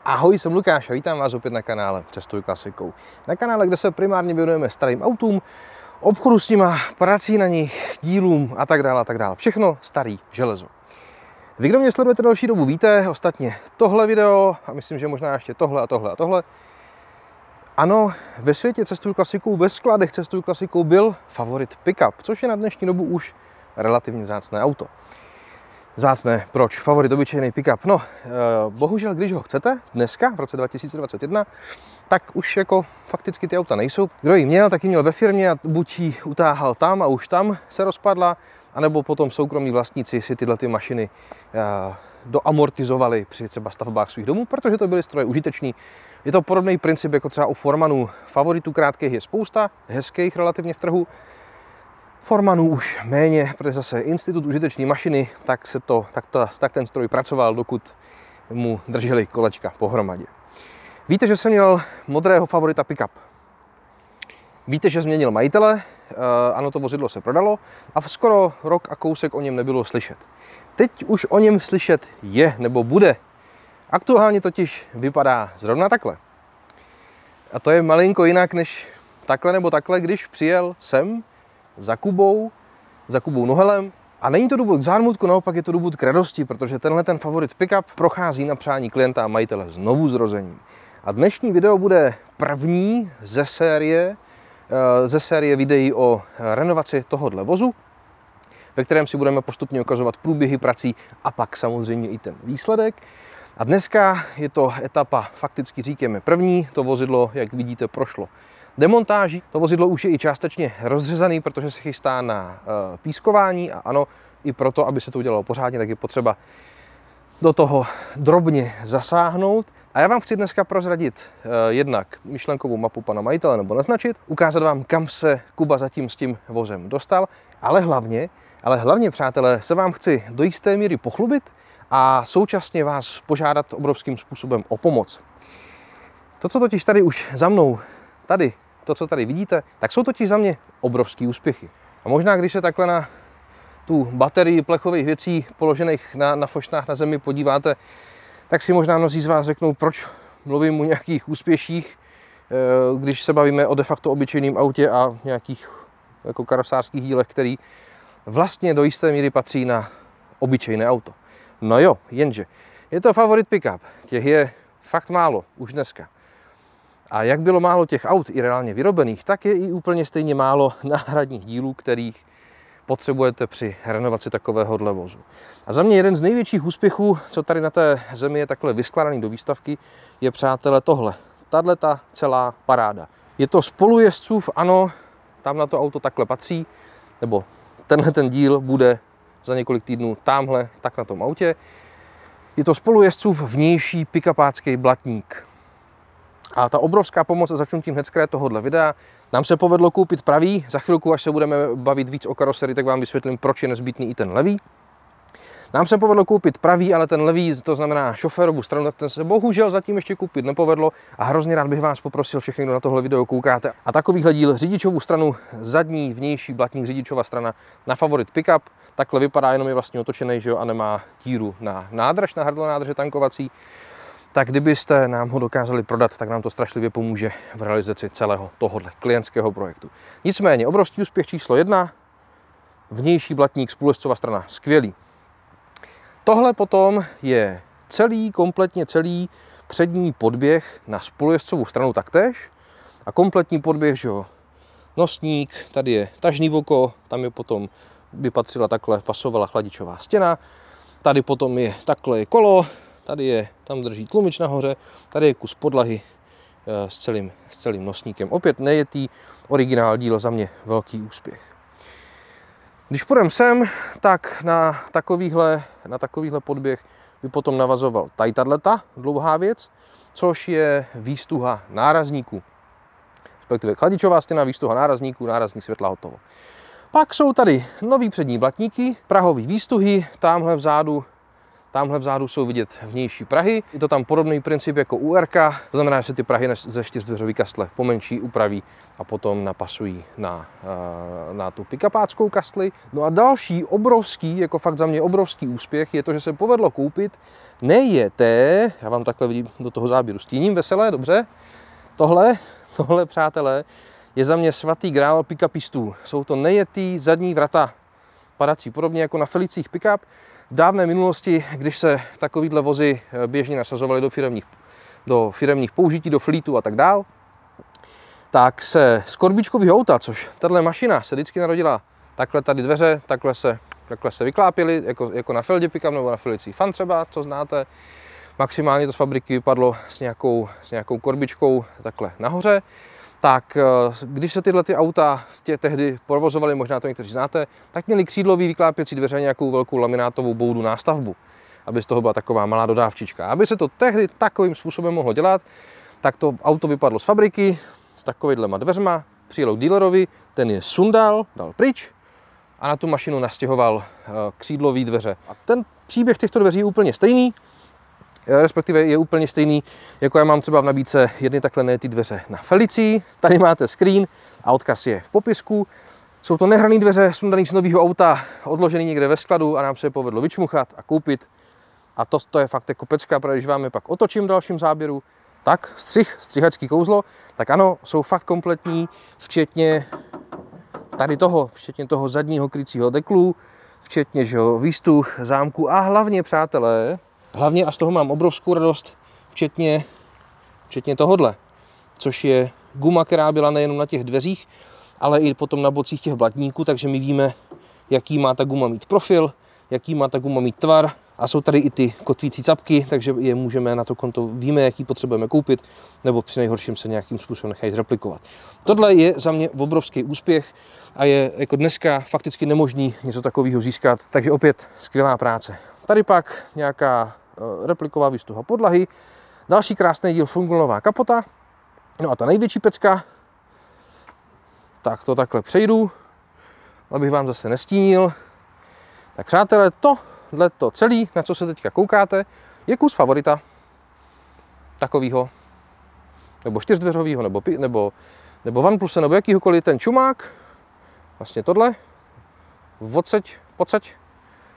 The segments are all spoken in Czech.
Ahoj, jsem Lukáš a vítám vás opět na kanále Cestuj klasikou. Na kanále, kde se primárně věnujeme starým autům, obchodu s nima, prací na nich, dílům a tak dále a tak dále. Všechno starý železo. Vy, kdo mě sledujete další dobu, víte ostatně tohle video a myslím, že možná ještě tohle a tohle a tohle. Ano, ve světě Cestuj klasikou, ve skladech Cestuj klasikou byl favorit pickup, což je na dnešní dobu už relativně vzácné auto. Vzácné, proč? Favorit obyčejný pickup. No, bohužel, když ho chcete, dneska, v roce 2021, tak už jako fakticky ty auta nejsou. Kdo ji měl, tak ji měl ve firmě a buď ji utáhal tam a už tam se rozpadla, anebo potom soukromí vlastníci si tyhle ty mašiny doamortizovali při třeba stavbách svých domů, protože to byly stroje užitečný. Je to podobný princip jako třeba u Formanů. Favoritů krátkých je spousta, hezkých relativně v trhu. Formanů už méně, protože zase institut užitečné mašiny, tak ten stroj pracoval, dokud mu drželi kolečka pohromadě. Víte, že jsem měl modrého favorita pickup. Víte, že změnil majitele, ano, to vozidlo se prodalo a skoro rok a kousek o něm nebylo slyšet. Teď už o něm slyšet je nebo bude. Aktuálně totiž vypadá zrovna takhle. A to je malinko jinak než takhle nebo takhle, když přijel sem za Kubou Nohelem. A není to důvod k zármutku, naopak je to důvod k radosti, protože tenhle ten favorit pickup prochází na přání klienta a majitele znovu zrozením. A dnešní video bude první ze série videí o renovaci tohohle vozu, ve kterém si budeme postupně ukazovat průběhy prací a pak samozřejmě i ten výsledek. A dneska je to etapa, fakticky říkáme první, to vozidlo, jak vidíte, prošlo demontáží. To vozidlo už je i částečně rozřezaný, protože se chystá na pískování a ano, i proto, aby se to udělalo pořádně, tak je potřeba do toho drobně zasáhnout. A já vám chci dneska prozradit jednak myšlenkovou mapu pana majitele nebo naznačit, ukázat vám, kam se Kuba zatím s tím vozem dostal, ale hlavně, přátelé, se vám chci do jisté míry pochlubit a současně vás požádat obrovským způsobem o pomoc. To, co totiž tady už za mnou, to, co tady vidíte, tak jsou totiž za mě obrovský úspěchy. A možná, když se takhle na tu baterii plechových věcí položených na foštách na zemi podíváte, tak si možná mnozí z vás řeknou, proč mluvím o nějakých úspěších, když se bavíme o de facto obyčejném autě a nějakých jako karosářských dílech, který vlastně do jisté míry patří na obyčejné auto. No jo, jenže je to favorit pickup, těch je fakt málo už dneska. A jak bylo málo těch aut i reálně vyrobených, tak je i úplně stejně málo náhradních dílů, kterých potřebujete při renovaci takovéhohle vozu. A za mě jeden z největších úspěchů, co tady na té zemi je takhle vyskládaný do výstavky, je, přátelé, tohle. Tahleta celá paráda. Je to spolujezdcův, ano, tam na to auto takhle patří, nebo tenhle ten díl bude za několik týdnů tamhle, tak na tom autě. Je to spolujezdcův vnější pickupácký blatník. A ta obrovská pomoc, a začnu tím hned tohohle videa, nám se povedlo koupit pravý. Za chvilku, až se budeme bavit víc o karoserii, tak vám vysvětlím, proč je nezbytný i ten levý. Nám se povedlo koupit pravý, ale ten levý, to znamená šoférovu stranu, tak ten se bohužel zatím ještě koupit nepovedlo a hrozně rád bych vás poprosil všechny, kdo na tohle video koukáte. A takovýhle díl, řidičovu stranu, zadní, vnější blatník, řidičova strana na favorit pickup, takhle vypadá, jenom je vlastně otočený, že jo, a nemá díru na nádrž, na hrdlo nádrže tankovací. Tak kdybyste nám ho dokázali prodat, tak nám to strašlivě pomůže v realizaci celého tohohle klientského projektu. Nicméně, obrovský úspěch číslo 1, vnější blatník, spolujezdcová strana, skvělý. Tohle potom je kompletně celý přední podběh na spolujezdcovou stranu taktéž a kompletní podběh, že jo, nosník, tady je tažní oko, tam je potom by patřila takhle, pasovala chladičová stěna, tady potom je takhle je kolo, tam drží tlumič nahoře, tady je kus podlahy s celým nosníkem. Opět nejetý originál dílo, za mě velký úspěch. Když půjdeme sem, tak na takovýhle podběh by potom navazoval tato dlouhá věc, což je výstuha nárazníků. Respektive chladičová stěna, výstuha nárazníků, nárazník, světla, hotovo. Pak jsou tady nový přední blatníky, prahové výstuhy, tamhle vzadu Tamhle vzadu jsou vidět vnější prahy. Je to tam podobný princip jako u RK, to znamená, že se ty prahy ze čtyřdveřový kastle pomenší, upraví a potom napasují na tu pick-upáckou kastli. No a další obrovský, jako fakt za mě obrovský úspěch je to, že se povedlo koupit nejeté, já vám takhle vidím do toho záběru stíním veselé, dobře, tohle, přátelé, je za mě svatý grál pick-upistů. Jsou to nejetý zadní vrata, padací podobně jako na Felicích pick-up. V dávné minulosti, když se takovýhle vozy běžně nasazovaly do firemních použití, do flítu a tak dál, tak se z korbíčkového auta, což tahle mašina se vždycky narodila takhle tady dveře, takhle se vyklápěly, jako na Feldě pick-up nebo na Felicí Fan třeba, co znáte. Maximálně to z fabriky vypadlo s nějakou korbičkou takhle nahoře. Tak když se tyhle auta tehdy provozovaly, možná to někteří znáte, tak měli křídlový vyklápěcí dveře nějakou velkou laminátovou boudu nástavbu, aby z toho byla taková malá dodávčička. Aby se to tehdy takovým způsobem mohlo dělat, tak to auto vypadlo z fabriky s takovýhlema dveřma, přijelo k dealerovi, ten je sundal, dal pryč a na tu mašinu nastěhoval křídlový dveře. A ten příběh těchto dveří je úplně stejný, respektive je úplně stejný, jako já mám třeba v nabídce jedny takhle nejetý dveře na Felicii. Tady máte screen a odkaz je v popisku. Jsou to nehrané dveře, sundaný z nového auta, odložený někde ve skladu a nám se je povedlo vyčmuchat a koupit. A to je fakt jako pecka, protože když vám je pak otočím v dalším záběru, tak střihačský kouzlo, tak ano, jsou fakt kompletní, včetně tady toho, včetně toho zadního krycího deklu, včetně výstuh, zámku a hlavně, přátelé, hlavně, a z toho mám obrovskou radost, včetně tohodle, což je guma, která byla nejenom na těch dveřích, ale i potom na bocích těch blatníků, takže my víme, jaký má ta guma mít profil, jaký má ta guma mít tvar. A jsou tady i ty kotvící capky, takže je můžeme na to konto, víme, jaký potřebujeme koupit, nebo při nejhorším se nějakým způsobem nechají zreplikovat. Tohle je za mě obrovský úspěch a je jako dneska fakticky nemožný něco takového získat, takže opět skvělá práce. Tady pak nějaká repliková výstuha podlahy, další krásný díl fungolová kapota, no a ta největší pecka, tak to takhle přejdu, abych vám zase nestínil. Tak přátelé, tohleto celý, na co se teďka koukáte, je kus favorita takovýho, nebo čtyřdveřovýho, nebo OnePluse, nebo jakýhokoliv ten čumák, vlastně tohle, pocať,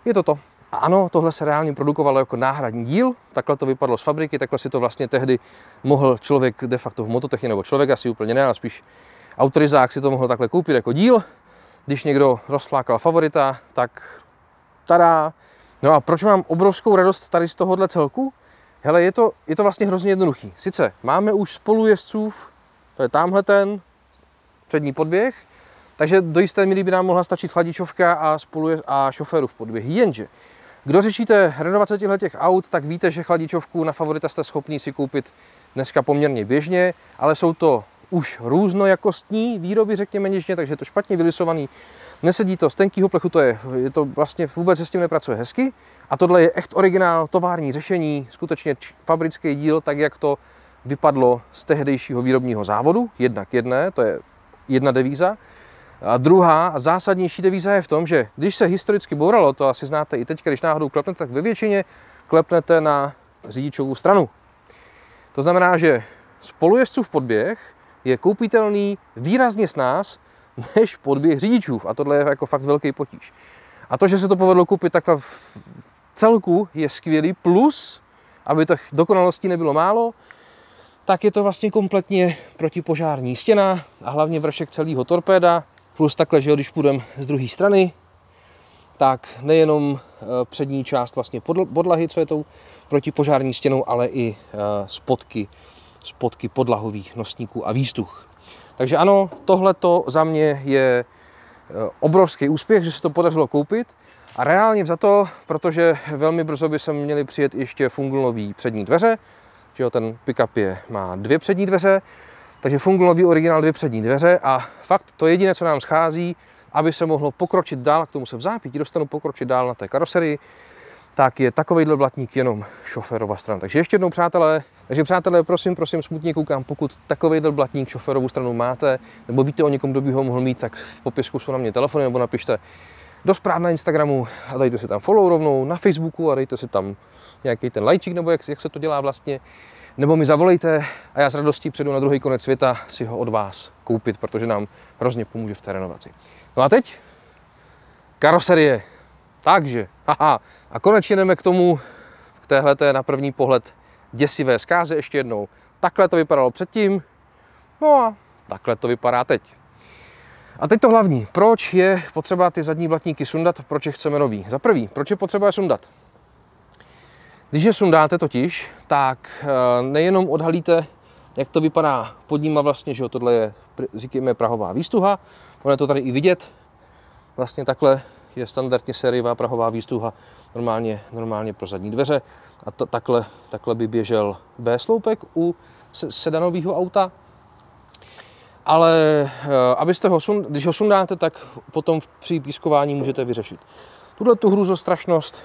je to. A ano, tohle se reálně produkovalo jako náhradní díl, takhle to vypadlo z fabriky, takhle si to vlastně tehdy mohl člověk de facto v mototechně, nebo člověk asi úplně ne, ale spíš autorizák si to mohl takhle koupit jako díl. Když někdo rozflákal favorita, tak tada. No a proč mám obrovskou radost tady z tohohle celku? Hele, je to vlastně hrozně jednoduchý. Sice máme už spolujezdcův, to je tamhle ten přední podběh, takže do jisté míry by nám mohla stačit chladičovka a šoférův podběh. Jenže, kdo řešíte renovace těch aut, tak víte, že chladičovku na favorita jste schopni si koupit dneska poměrně běžně, ale jsou to už různojakostní výroby, řekněme něžně, takže je to špatně vylisovaný. Nesedí to z tenkýho plechu, je to vlastně vůbec se s tím nepracuje hezky. A tohle je echt originál, tovární řešení, skutečně fabrický díl, tak jak to vypadlo z tehdejšího výrobního závodu, 1:1, to je jedna devíza. A druhá a zásadnější devíza je v tom, že když se historicky bouralo, to asi znáte i teď, když náhodou klepnete, tak ve většině klepnete na řidičovou stranu. To znamená, že spolujezdcův podběh je koupitelný výrazně snáz než podběh řidičův a tohle je jako fakt velký potíž. A to, že se to povedlo koupit takhle v celku, je skvělý, plus, aby těch dokonalostí nebylo málo, tak je to vlastně kompletně protipožární stěna a hlavně vršek celého torpéda, plus takhle, že když půjdeme z druhé strany, tak nejenom přední část vlastně podlahy, co je tou protipožární stěnou, ale i spodky podlahových nosníků a výstuh. Takže ano, tohleto za mě je obrovský úspěch, že se to podařilo koupit a reálně za to, protože velmi brzo by se měli přijet ještě Funglnový přední dveře, že jo, ten pick-up má 2 přední dveře, takže Funglnový originál 2 přední dveře a fakt to jediné, co nám schází, aby se mohlo pokročit dál, k tomu se v zápětí dostanu pokročit dál na té karoserii, tak je takovejhle blatník jenom šoférova strana. Takže ještě jednou, přátelé, prosím, smutně koukám, pokud takovejhle blatník šoférovou stranu máte, nebo víte o někom, kdo by ho mohl mít, tak v popisku jsou na mě telefony, nebo napište do zpráv na Instagramu a dejte si tam follow rovnou, na Facebooku a dejte si tam nějaký ten lajčík, nebo jak se to dělá vlastně. Nebo mi zavolejte a já s radostí přijedu na druhý konec světa si ho od vás koupit, protože nám hrozně pomůže v té renovaci. No a teď karoserie. Takže, a konečně jdeme k tomu, k téhleté na první pohled děsivé zkáze ještě jednou. Takhle to vypadalo předtím, no a takhle to vypadá teď. A teď to hlavní, proč je potřeba ty zadní blatníky sundat, proč je chceme nový. Za prvý, proč je potřeba je sundat? Když je sundáte totiž, tak nejenom odhalíte, jak to vypadá pod nima vlastně, že jo, tohle je, říkáme, prahová výstuha, ono je to tady i vidět, vlastně takhle je standardně sériová prahová výstuha normálně pro zadní dveře a takhle by běžel B-sloupek u sedanového auta. Ale abyste když ho sundáte, tak potom při pískování můžete vyřešit tuhle tu hrůzostrašnost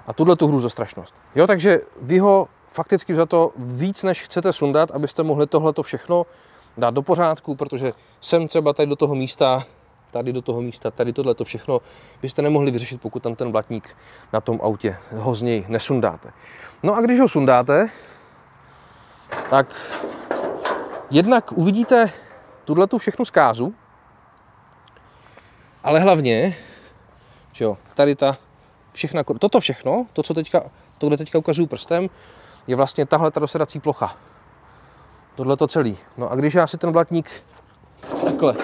a tuhle tu hrůzostrašnost. Jo, takže vy ho fakticky za to víc než chcete sundat, abyste mohli tohleto všechno dát do pořádku, protože sem třeba tady do toho místa, tady tohleto všechno byste nemohli vyřešit, pokud tam ten blatník na tom autě ho z něj nesundáte. No a když ho sundáte, tak jednak uvidíte tuhletu všechnu zkázu, ale hlavně, že jo, tady ta všechna, toto všechno, to, co kde teďka ukazuju prstem, je vlastně tahle ta dosedací plocha. Tohle to celý. No a když já si ten blatník takhle,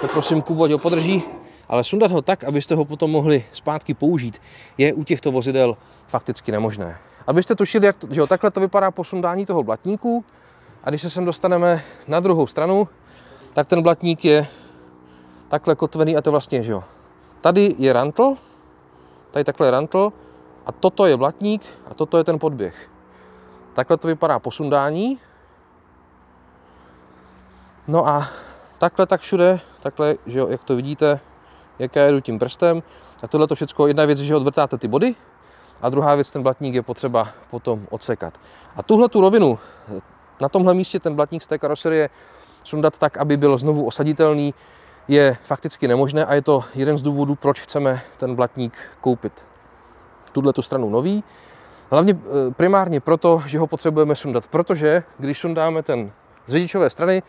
poprosím Kubu, ať ho podrží, ale sundat ho tak, abyste ho potom mohli zpátky použít, je u těchto vozidel fakticky nemožné. Abyste tušili, že jo, takhle to vypadá po sundání toho blatníku, a když se sem dostaneme na druhou stranu, tak ten blatník je takhle kotvený a to vlastně, že jo. Tady je rantl, tady takhle je rantl a toto je blatník a toto je ten podběh. Takhle to vypadá po sundání. No a takhle tak všude, takhle, že jo, jak to vidíte, jak já jedu tím prstem. A tohle to všechno, jedna věc, že odvrtáte ty body a druhá věc, ten blatník je potřeba potom odsekat. A tuhle tu rovinu, na tomhle místě ten blatník z té karoserie sundat tak, aby byl znovu osaditelný, je fakticky nemožné a je to jeden z důvodů, proč chceme ten blatník koupit. Tuhle tu stranu nový. Hlavně primárně proto, že ho potřebujeme sundat, protože když sundáme ten z řidičové strany,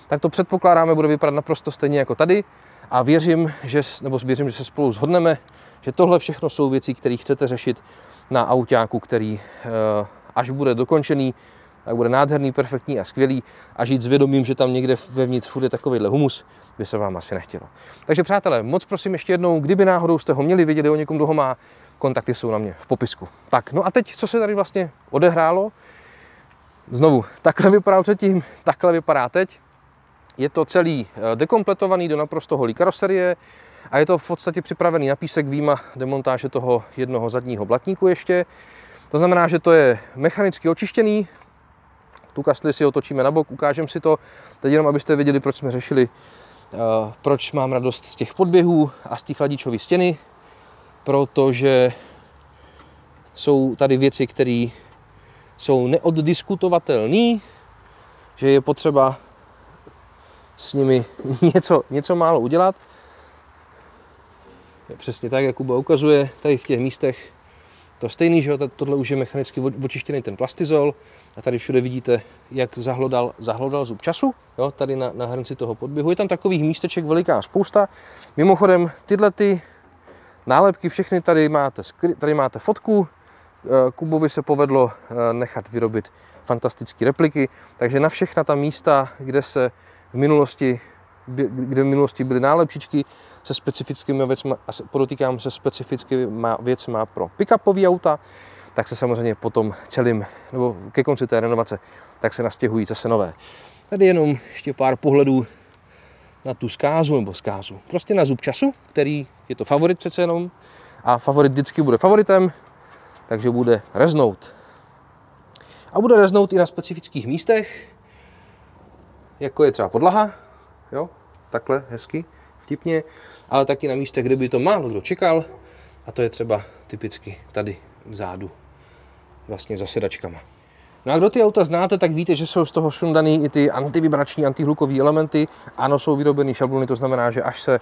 tak to předpokládáme, bude vypadat naprosto stejně jako tady a věřím, že se spolu shodneme, že tohle všechno jsou věci, které chcete řešit na autáku, který až bude dokončený, tak bude nádherný, perfektní a skvělý a žít s vědomím, že tam někde vevnitř furt je takovejhle humus, by se vám asi nechtělo. Takže přátelé, moc prosím ještě jednou, kdyby náhodou jste ho měli vidět o někom, kdo ho má, kontakty jsou na mě v popisku. Tak, no a teď, co se tady vlastně odehrálo? Znovu, takhle vypadal předtím, takhle vypadá teď. Je to celý dekompletovaný do naprosto holý karoserie a je to v podstatě připravený na písek výjima demontáže toho jednoho zadního blatníku ještě. To znamená, že to je mechanicky očištěný. Tu kastli si otočíme na bok, ukážeme si to. Teď jenom, abyste věděli, proč jsme řešili, proč mám radost z těch podběhů a z té chladičové stěny. Protože jsou tady věci, které jsou neoddiskutovatelné, že je potřeba s nimi něco málo udělat. Je přesně tak, jak Kuba ukazuje, tady v těch místech to stejný, že tohle už je mechanicky očištěný ten plastizol a tady všude vidíte, jak zahlodal zub času, jo, tady na hrnci toho podběhu. Je tam takových místeček veliká spousta. Mimochodem, tyhle ty nálepky všechny tady máte fotku. Kubovi se povedlo nechat vyrobit fantastické repliky, takže na všechna ta místa, kde v minulosti byly nálepčičky se specifickými věcmi, a podotýkám se specifickými věcmi pro pick-upové auta, tak se samozřejmě potom nebo ke konci té renovace, tak se nastěhují zase nové. Tady jenom ještě pár pohledů na tu zkázu, prostě na zub času, který je to favorit přece jenom a favorit vždycky bude favoritem, takže bude reznout. A bude reznout i na specifických místech, jako je třeba podlaha, jo, takhle hezky, vtipně, ale taky na místech, kde by to málo kdo čekal, a to je třeba typicky tady vzadu, vlastně za sedačkama. No a kdo ty auta znáte, tak víte, že jsou z toho sundaný i ty antivibrační, antihlukové elementy. Ano, jsou vyrobeny šablony, to znamená, že až se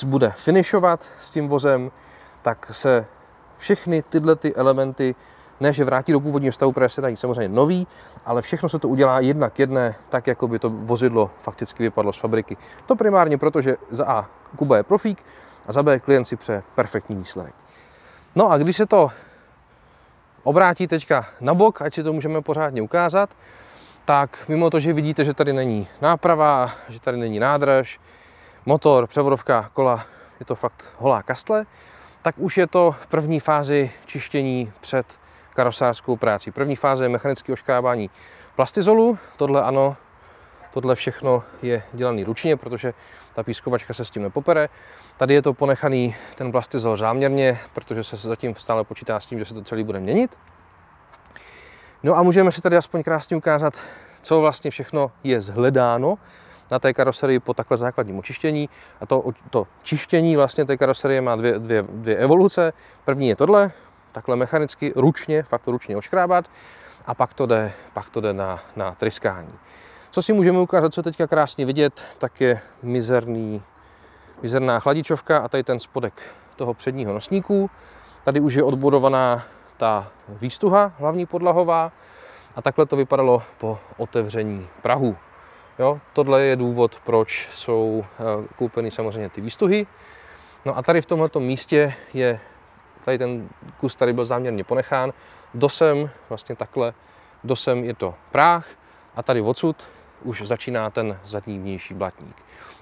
bude finišovat s tím vozem, tak se všechny tyhle ty elementy, ne že vrátí do původního stavu, protože se dají samozřejmě nový, ale všechno se to udělá jedna k jedné, tak jako by to vozidlo fakticky vypadlo z fabriky. To primárně proto, že za A Kuba je profík a za B klient si přeje perfektní výsledek. No a když se to obrátí teďka na bok, ať si to můžeme pořádně ukázat, tak mimo to, že vidíte, že tady není náprava, že tady není nádrž, motor, převodovka, kola, je to fakt holá kastle, tak už je to v první fázi čištění před karosářskou práci. První fáze je mechanické oškrábání plastizolu, tohle ano, tohle všechno je dělaný ručně, protože ta pískovačka se s tím nepopere. Tady je to ponechaný ten plastizol záměrně, protože se zatím stále počítá s tím, že se to celý bude měnit. No a můžeme si tady aspoň krásně ukázat, co vlastně všechno je zhledáno na té karoserii po takhle základním očištění. A to čištění vlastně té karoserie má dvě evoluce. První je tohle, takhle mechanicky, ručně, fakt to ručně oškrábat, a pak to jde na tryskání. Co si můžeme ukázat, co teďka krásně vidět, tak je mizerná chladičovka a tady ten spodek toho předního nosníku. Tady už je odbudovaná ta výstuha hlavní podlahová a takhle to vypadalo po otevření prahu. Jo, tohle je důvod, proč jsou koupeny samozřejmě ty výstuhy. No a tady v tomhletom místě je, tady ten kus tady byl záměrně ponechán, dosem, vlastně takhle, dosem je to práh a tady odsud už začíná ten zadní vnější blatník.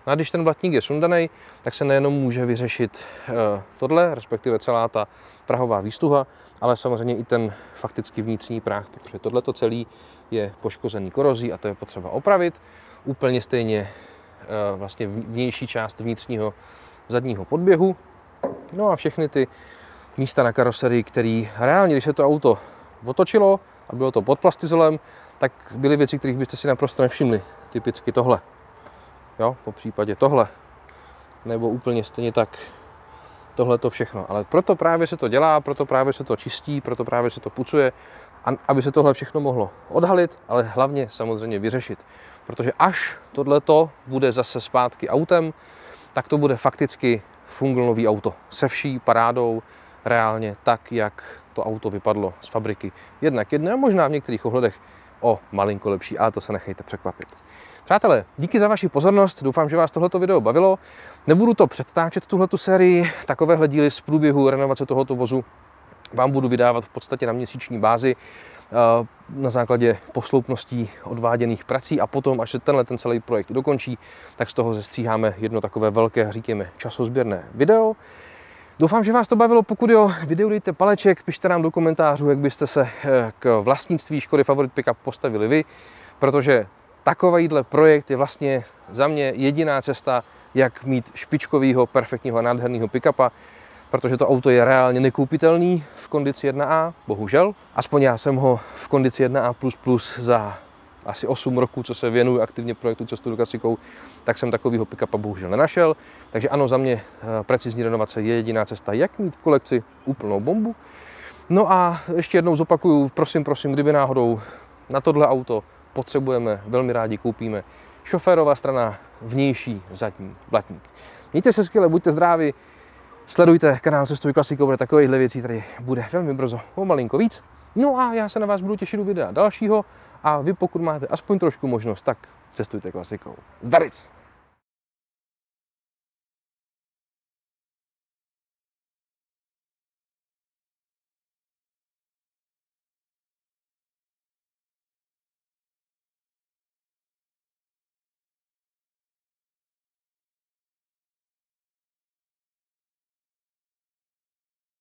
No a když ten blatník je sundaný, tak se nejenom může vyřešit tohle, respektive celá ta prahová výstuha, ale samozřejmě i ten fakticky vnitřní práh, protože tohleto celé je poškozený korozí a to je potřeba opravit. Úplně stejně vlastně vnější část vnitřního zadního podběhu. No a všechny ty místa na karoserii, který reálně, když se to auto otočilo a bylo to pod plastizolem, tak byly věci, kterých byste si naprosto nevšimli. Typicky tohle. Jo, po případě tohle. Nebo úplně stejně tak tohle to všechno. Ale proto právě se to dělá, proto právě se to čistí, proto právě se to pucuje, aby se tohle všechno mohlo odhalit, ale hlavně samozřejmě vyřešit. Protože až tohleto bude zase zpátky autem, tak to bude fakticky funglnový auto. Se vší parádou, reálně tak, jak to auto vypadlo z fabriky. Jednak jedné a možná v některých ohledech o malinko lepší, ale to se nechejte překvapit. Přátelé, díky za vaši pozornost, doufám, že vás tohleto video bavilo. Nebudu to předtáčet, tuhletu sérii, takovéhle díly z průběhu renovace tohoto vozu vám budu vydávat v podstatě na měsíční bázi na základě posloupností odváděných prací a potom, až se ten celý projekt dokončí, tak z toho zestříháme jedno takové velké, říkáme, časozběrné video. Doufám, že vás to bavilo. Pokud jo, videu dejte paleček, pište nám do komentářů, jak byste se k vlastnictví Škody Favorit Pickup postavili vy, protože takovýhle projekt je vlastně za mě jediná cesta, jak mít špičkovýho, perfektního a nádherného pickupa, protože to auto je reálně nekoupitelný v kondici 1A, bohužel. Aspoň já jsem ho v kondici 1A++ za asi 8 roků, co se věnuju aktivně projektu Cestu do klasikou, tak jsem takovýho pickupa bohužel nenašel. Takže ano, za mě precizní renovace je jediná cesta, jak mít v kolekci úplnou bombu. No a ještě jednou zopakuju, prosím, kdyby náhodou na tohle auto potřebujeme, velmi rádi koupíme šoférová strana, vnější zadní blatník. Mějte se skvěle, buďte zdraví, sledujte kanál Cestuj klasikou, protože takovýchhle věcí tady bude velmi brzo o malinko víc. No a já se na vás budu těšit u videa dalšího a vy, pokud máte aspoň trošku možnost, tak cestujte klasikou. Zdaric!